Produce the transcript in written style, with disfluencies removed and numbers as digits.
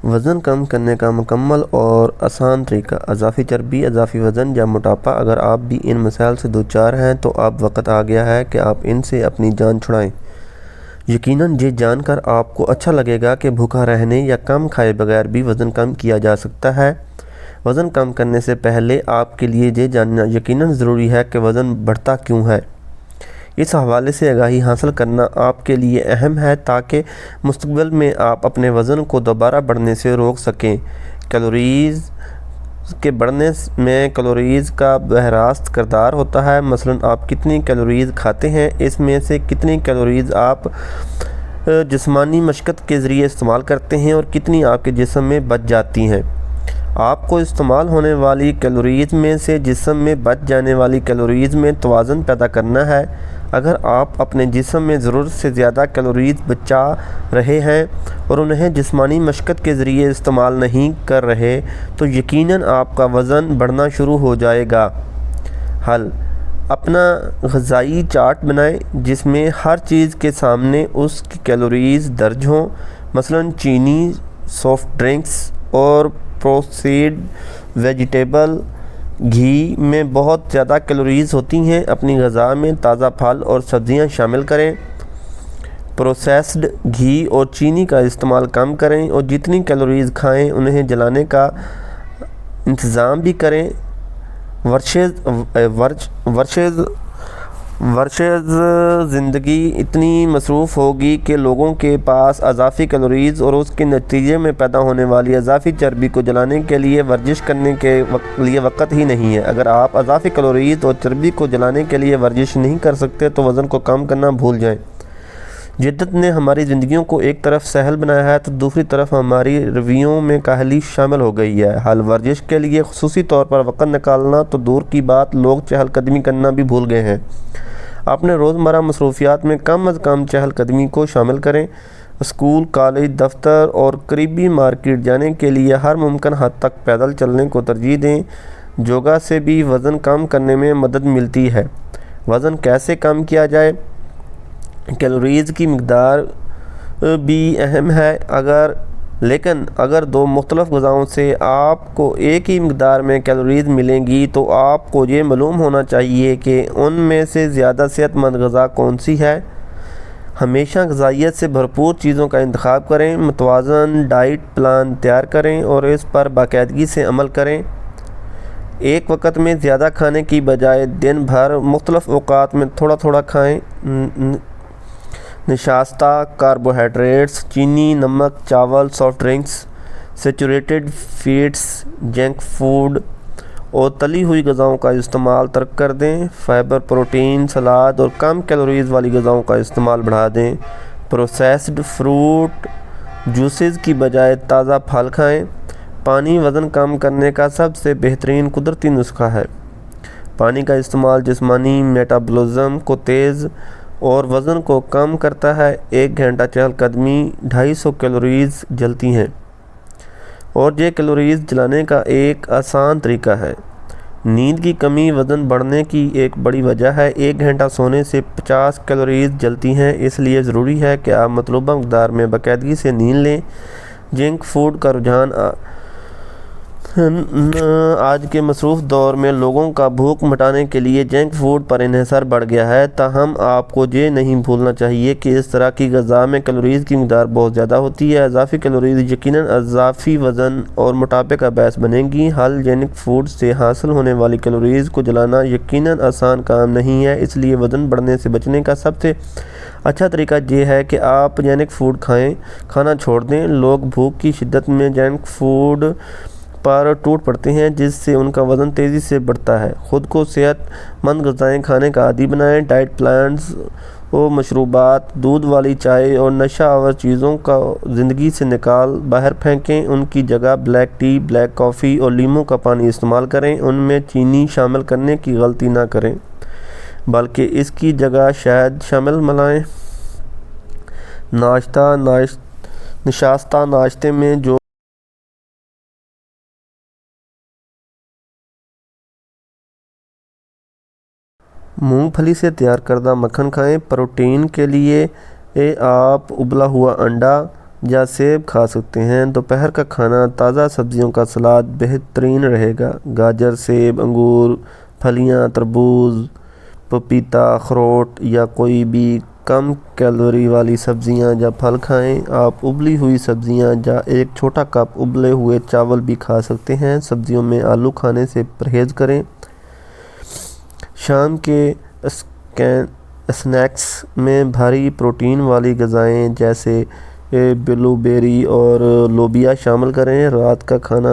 وزن کم کرنے کا مکمل اور آسان طریقہ: اضافی چربی، اضافی وزن یا موٹاپا۔ اگر آپ بھی ان مسائل سے دوچار ہیں تو اب وقت آ گیا ہے کہ آپ ان سے اپنی جان چھڑائیں۔ یقیناً یہ جان کر آپ کو اچھا لگے گا کہ بھوکا رہنے یا کم کھائے بغیر بھی وزن کم کیا جا سکتا ہے۔ وزن کم کرنے سے پہلے آپ کے لیے یہ جاننا یقیناً ضروری ہے کہ وزن بڑھتا کیوں ہے۔ اس حوالے سے آگاہی حاصل کرنا آپ کے لیے اہم ہے تاکہ مستقبل میں آپ اپنے وزن کو دوبارہ بڑھنے سے روک سکیں۔ کیلوریز کے بڑھنے میں کیلوریز کا براہ راست کردار ہوتا ہے۔ مثلاً آپ کتنی کیلوریز کھاتے ہیں، اس میں سے کتنی کیلوریز آپ جسمانی مشقت کے ذریعے استعمال کرتے ہیں اور کتنی آپ کے جسم میں بچ جاتی ہیں۔ آپ کو استعمال ہونے والی کیلوریز میں سے جسم میں بچ جانے والی کیلوریز میں توازن پیدا کرنا ہے۔ اگر آپ اپنے جسم میں ضرورت سے زیادہ کیلوریز بچا رہے ہیں اور انہیں جسمانی مشقت کے ذریعے استعمال نہیں کر رہے تو یقیناً آپ کا وزن بڑھنا شروع ہو جائے گا۔ حل: اپنا غذائی چارٹ بنائیں جس میں ہر چیز کے سامنے اس کی کیلوریز درج ہوں۔ مثلاً چینی، سافٹ ڈرنکس اور پروسیسڈ ویجیٹیبل گھی میں بہت زیادہ کیلوریز ہوتی ہیں۔ اپنی غذا میں تازہ پھل اور سبزیاں شامل کریں۔ پروسیسڈ گھی اور چینی کا استعمال کم کریں اور جتنی کیلوریز کھائیں انہیں جلانے کا انتظام بھی کریں۔ ورزش زندگی اتنی مصروف ہوگی کہ لوگوں کے پاس اضافی کیلوریز اور اس کے نتیجے میں پیدا ہونے والی اضافی چربی کو جلانے کے لیے ورزش کرنے کے لیے وقت ہی نہیں ہے۔ اگر آپ اضافی کیلوریز اور چربی کو جلانے کے لیے ورزش نہیں کر سکتے تو وزن کو کم کرنا بھول جائیں۔ جدت نے ہماری زندگیوں کو ایک طرف سہل بنایا ہے تو دوسری طرف ہماری رویوں میں کاہلی شامل ہو گئی ہے۔ حل: ورزش کے لیے خصوصی طور پر وقت نکالنا تو دور کی بات، لوگ چہل قدمی کرنا بھی بھول گئے ہیں۔ اپنے روزمرہ مصروفیات میں کم از کم چہل قدمی کو شامل کریں۔ اسکول، کالج، دفتر اور قریبی مارکیٹ جانے کے لیے ہر ممکن حد تک پیدل چلنے کو ترجیح دیں۔ یوگا سے بھی وزن کم کرنے میں مدد ملتی ہے۔ وزن کیسے کم کیا جائے؟ کیلوریز کی مقدار بھی اہم ہے، لیکن اگر دو مختلف غذاؤں سے آپ کو ایک ہی مقدار میں کیلوریز ملیں گی تو آپ کو یہ معلوم ہونا چاہیے کہ ان میں سے زیادہ صحت مند غذا کون سی ہے۔ ہمیشہ غذائیت سے بھرپور چیزوں کا انتخاب کریں۔ متوازن ڈائٹ پلان تیار کریں اور اس پر باقاعدگی سے عمل کریں۔ ایک وقت میں زیادہ کھانے کی بجائے دن بھر مختلف اوقات میں تھوڑا تھوڑا کھائیں۔ نشاستہ کاربوہائیڈریٹس، چینی، نمک، چاول، soft drinks, saturated fats, junk food اور تلی ہوئی غذاؤں کا استعمال ترک کر دیں۔ فائبر، پروٹین، سلاد اور کم کیلوریز والی غذاؤں کا استعمال بڑھا دیں۔ پروسیسڈ فروٹ جوسز کی بجائے تازہ پھل کھائیں۔ پانی وزن کم کرنے کا سب سے بہترین قدرتی نسخہ ہے۔ پانی کا استعمال جسمانی میٹابولزم کو تیز اور وزن کو کم کرتا ہے۔ 1 گھنٹہ چہل قدمی 250 کیلوریز جلتی ہیں اور یہ کیلوریز جلانے کا ایک آسان طریقہ ہے۔ نیند کی کمی وزن بڑھنے کی ایک بڑی وجہ ہے۔ 1 گھنٹہ سونے سے 50 کیلوریز جلتی ہیں، اس لیے ضروری ہے کہ آپ مطلوبہ مقدار میں باقاعدگی سے نیند لیں۔ جنک فوڈ کا رجحان آج کے مصروف دور میں لوگوں کا بھوک مٹانے کے لیے جنک فوڈ پر انحصار بڑھ گیا ہے۔ تاہم آپ کو یہ نہیں بھولنا چاہیے کہ اس طرح کی غذا میں کیلوریز کی مقدار بہت زیادہ ہوتی ہے۔ اضافی کیلوریز یقیناً اضافی وزن اور موٹاپے کا باعث بنیں گی۔ حل: جنک فوڈ سے حاصل ہونے والی کیلوریز کو جلانا یقیناً آسان کام نہیں ہے، اس لیے وزن بڑھنے سے بچنے کا سب سے اچھا طریقہ یہ ہے کہ آپ جنک فوڈ کھانا چھوڑ دیں۔ لوگ بھوک کی شدت میں جنک فوڈ پر ٹوٹ پڑتے ہیں جس سے ان کا وزن تیزی سے بڑھتا ہے۔ خود کو صحت مند غذائیں کھانے کا عادی بنائیں۔ ڈائٹ پلانز و مشروبات، دودھ والی چائے اور نشہ آور چیزوں کا زندگی سے نکال باہر پھینکیں۔ ان کی جگہ بلیک ٹی، بلیک کافی اور لیموں کا پانی استعمال کریں۔ ان میں چینی شامل کرنے کی غلطی نہ کریں بلکہ اس کی جگہ شہد شامل ملائیں۔ نشاستہ ناشتے میں جو مونگ پھلی سے تیار کردہ مکھن کھائیں۔ پروٹین کے لیے آپ ابلا ہوا انڈا، یا سیب کھا سکتے ہیں۔ دوپہر کا کھانا تازہ سبزیوں کا سلاد بہترین رہے گا۔ گاجر، سیب، انگور، پھلیاں، تربوز، پپیتا، اخروٹ یا کوئی بھی کم کیلوری والی سبزیاں یا پھل کھائیں۔ آپ ابلی ہوئی سبزیاں یا ایک چھوٹا کپ ابلے ہوئے چاول بھی کھا سکتے ہیں۔ سبزیوں میں آلو کھانے سے پرہیز کریں۔ شام کے اسنیکس میں بھاری پروٹین والی غذائیں جیسے بلو بیری اور لوبیا شامل کریں۔ رات کا کھانا